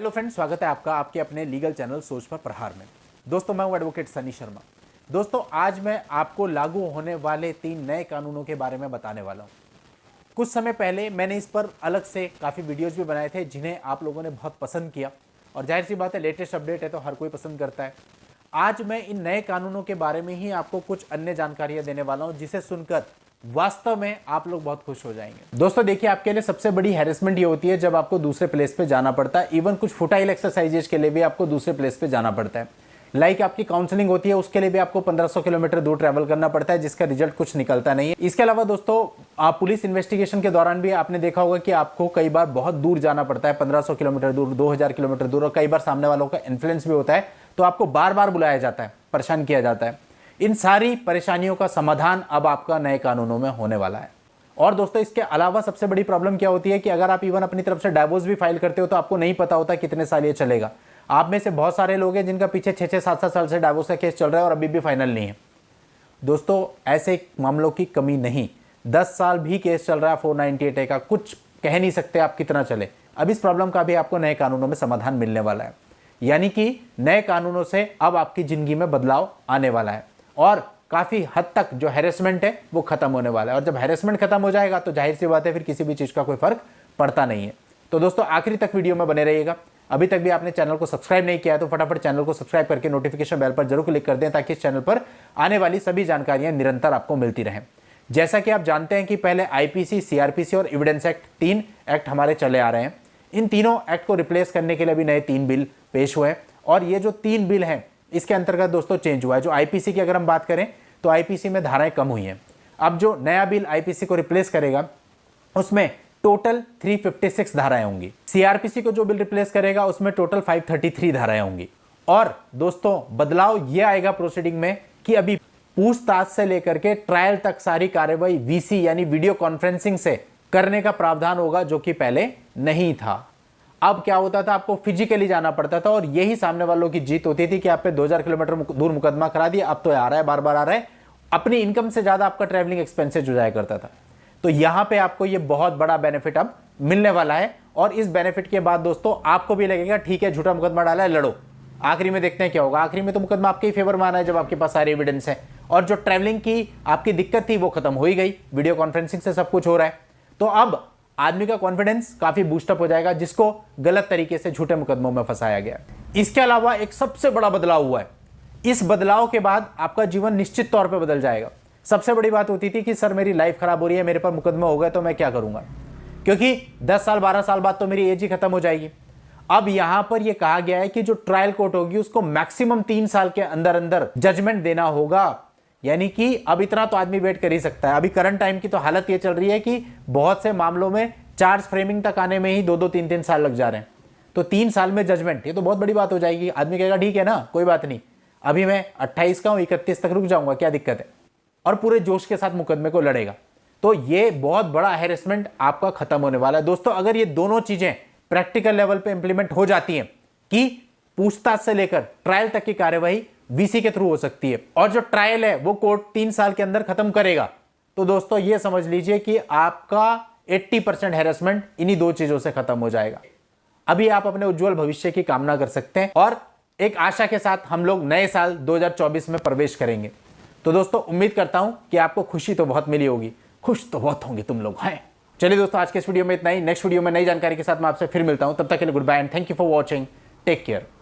Hello friends, स्वागत है आपका आपके अपने लीगल चैनल सोच पर प्रहार में। दोस्तों, मैं हूं एडवोकेट सनी शर्मा। दोस्तों, आज मैं आपको लागू होने वाले 3 नए कानूनों के बारे में बताने वाला हूं। कुछ समय पहले मैंने इस पर अलग से काफ़ी वीडियोज़ भी बनाए थे जिन्हें आप लोगों ने बहुत पसंद किया, और जाहिर सी बात है, लेटेस्ट अपडेट है तो हर कोई पसंद करता है। आज मैं इन नए कानूनों के बारे में ही आपको कुछ अन्य जानकारियाँ देने वाला हूँ जिसे सुनकर वास्तव में आप लोग बहुत खुश हो जाएंगे। दोस्तों देखिए, आपके लिए सबसे बड़ी हैरेसमेंट ये होती है जब आपको दूसरे प्लेस पे जाना पड़ता है। इवन कुछ फुटाइल एक्सरसाइजेज के लिए भी आपको दूसरे प्लेस पे जाना पड़ता है। लाइक आपकी काउंसलिंग होती है, उसके लिए भी आपको 1500 किलोमीटर दूर ट्रैवल करना पड़ता है, जिसका रिजल्ट कुछ निकलता नहीं है। इसके अलावा दोस्तों, आप पुलिस इन्वेस्टिगेशन के दौरान भी आपने देखा होगा कि आपको कई बार बहुत दूर जाना पड़ता है, 1500 किलोमीटर दूर, 2000 किलोमीटर दूर, और कई बार सामने वालों का इन्फ्लुएंस भी होता है, तो आपको बार बार बुलाया जाता है, परेशान किया जाता है। इन सारी परेशानियों का समाधान अब आपका नए कानूनों में होने वाला है। और दोस्तों, इसके अलावा सबसे बड़ी प्रॉब्लम क्या होती है कि अगर आप इवन अपनी तरफ से डाइवोर्स भी फाइल करते हो तो आपको नहीं पता होता कितने साल ये चलेगा। आप में से बहुत सारे लोग हैं जिनका पीछे 6-6, 7-7 साल से डाइवोर्स का केस चल रहा है और अभी भी फाइनल नहीं है। दोस्तों, ऐसे मामलों की कमी नहीं, 10 साल भी केस चल रहा है 498A का, कुछ कह नहीं सकते आप कितना चले। अब इस प्रॉब्लम का भी आपको नए कानूनों में समाधान मिलने वाला है। यानी कि नए कानूनों से अब आपकी जिंदगी में बदलाव आने वाला है और काफ़ी हद तक जो हैरेसमेंट है वो खत्म होने वाला है। और जब हैरेसमेंट खत्म हो जाएगा तो जाहिर सी बात है, फिर किसी भी चीज़ का कोई फर्क पड़ता नहीं है। तो दोस्तों, आखिरी तक वीडियो में बने रहिएगा। अभी तक भी आपने चैनल को सब्सक्राइब नहीं किया है तो फटाफट चैनल को सब्सक्राइब करके नोटिफिकेशन बेल पर जरूर क्लिक कर दें, ताकि इस चैनल पर आने वाली सभी जानकारियां निरंतर आपको मिलती रहें। जैसा कि आप जानते हैं कि पहले आईपीसी, सीआरपीसी और एविडेंस एक्ट, 3 एक्ट हमारे चले आ रहे हैं। इन तीनों एक्ट को रिप्लेस करने के लिए भी नए 3 बिल पेश हुए हैं, और ये जो 3 बिल हैं इसके अंतर्गत दोस्तों चेंज हुआ है। जो आईपीसी की अगर हम बात करें तो आईपीसी में धाराएं कम हुई हैं। अब जो नया बिल आईपीसी को रिप्लेस करेगा उसमें टोटल 356 धाराएं होंगी। सीआरपीसी को जो बिल रिप्लेस करेगा उसमें टोटल 533 धाराएं होंगी। और दोस्तों, बदलाव यह आएगा प्रोसीडिंग में कि अभी पूछताछ से लेकर के ट्रायल तक सारी कार्रवाई वीसी यानी वीडियो कॉन्फ्रेंसिंग से करने का प्रावधान होगा, जो कि पहले नहीं था। अब क्या होता था, आपको फिजिकली जाना पड़ता था और यही सामने वालों की जीत होती थी कि आप पे 2000 किलोमीटर दूर मुकदमा करा दिया, अब तो आ रहा है, बार बार आ रहा है। अपनी इनकम से ज्यादा आपका ट्रैवलिंग एक्सपेंसेस हो जाया करता था। तो यहां पे आपको ये बहुत बड़ा बेनिफिट अब मिलने वाला है। और इस बेनिफिट के बाद दोस्तों आपको भी लगेगा ठीक है, झूठा मुकदमा डाला है, लड़ो, आखिरी में देखते हैं क्या होगा। आखिरी में तो मुकदमा आपके ही फेवर में आना है जब आपके पास सारे एविडेंस है। और जो ट्रैवलिंग की आपकी दिक्कत थी वो खत्म हो ही गई, वीडियो कॉन्फ्रेंसिंग से सब कुछ हो रहा है। तो अब आदमी का कॉन्फिडेंस काफी बूस्टअप हो जाएगा, जिसको गलत तरीके से झूठे मुकदमों में फंसाया गया। इसके अलावा एक सबसे बड़ा बदलाव हुआ है। इस बदलाव के बाद आपका जीवन निश्चित तौर पे बदल जाएगा। सबसे बड़ी बात होती थी कि सर मेरी लाइफ खराब हो रही है, मेरे पर मुकदमा हो गया तो मैं क्या करूंगा, क्योंकि 10 साल 12 साल बाद तो मेरी एज ही खत्म हो जाएगी। अब यहां पर यह कहा गया है कि जो ट्रायल कोर्ट होगी उसको मैक्सिमम 3 साल के अंदर अंदर जजमेंट देना होगा। यानी कि अब इतना तो आदमी वेट कर ही सकता है। अभी करंट टाइम की तो हालत ये चल रही है कि बहुत से मामलों में चार्ज फ्रेमिंग तक आने में ही 2-2, 3-3 साल लग जा रहे हैं। तो 3 साल में जजमेंट, ये तो बहुत बड़ी बात हो जाएगी। आदमी कहेगा ठीक है ना, कोई बात नहीं, अभी मैं 28 का हूं, 31 तक रुक जाऊंगा, क्या दिक्कत है, और पूरे जोश के साथ मुकदमे को लड़ेगा। तो ये बहुत बड़ा हैरेसमेंट आपका खत्म होने वाला है। दोस्तों, अगर ये दोनों चीजें प्रैक्टिकल लेवल पे इंप्लीमेंट हो जाती हैं कि पूछताछ से लेकर ट्रायल तक की कार्यवाही वीसी के थ्रू हो सकती है, और जो ट्रायल है वो कोर्ट 3 साल के अंदर खत्म करेगा, तो दोस्तों ये समझ लीजिए कि आपका 80% हैरेसमेंट इन्हीं 2 चीजों से खत्म हो जाएगा। अभी आप अपने उज्जवल भविष्य की कामना कर सकते हैं और एक आशा के साथ हम लोग नए साल 2024 में प्रवेश करेंगे। तो दोस्तों, उम्मीद करता हूं कि आपको खुशी तो बहुत मिली होगी, खुश तो बहुत होंगे तुम लोग हैं। चलिए दोस्तों, आज के इस वीडियो में इतना ही। नेक्स्ट वीडियो में नई जानकारी के साथ मैं आपसे फिर मिलता हूं। तब तक के लिए goodbye and thank you for watching. Take care.